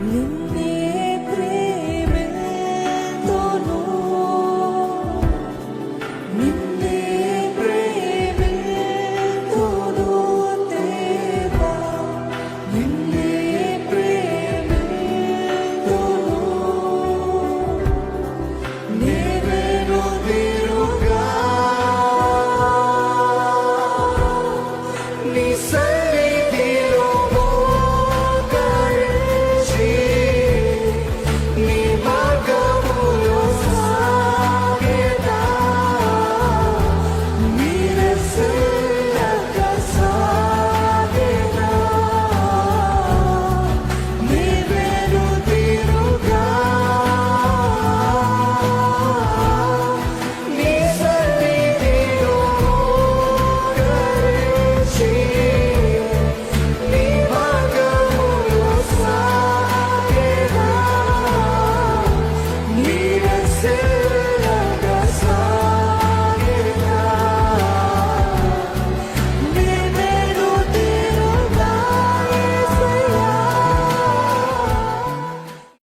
నిన్నే ప్రేమింతును నిన్నే ప్రేమింతును దేవా నిన్నే ప్రేమింతును నేనెరుదిరుగా నీ సన్నిధిలో మోకరించి నీ మార్గములో సాగెదా నీరసనక సాగెదా నేనెరుదిరుగా నీ సన్నిధిలో మోకరించి నీ మార్గములో సాగెదా నీరసనక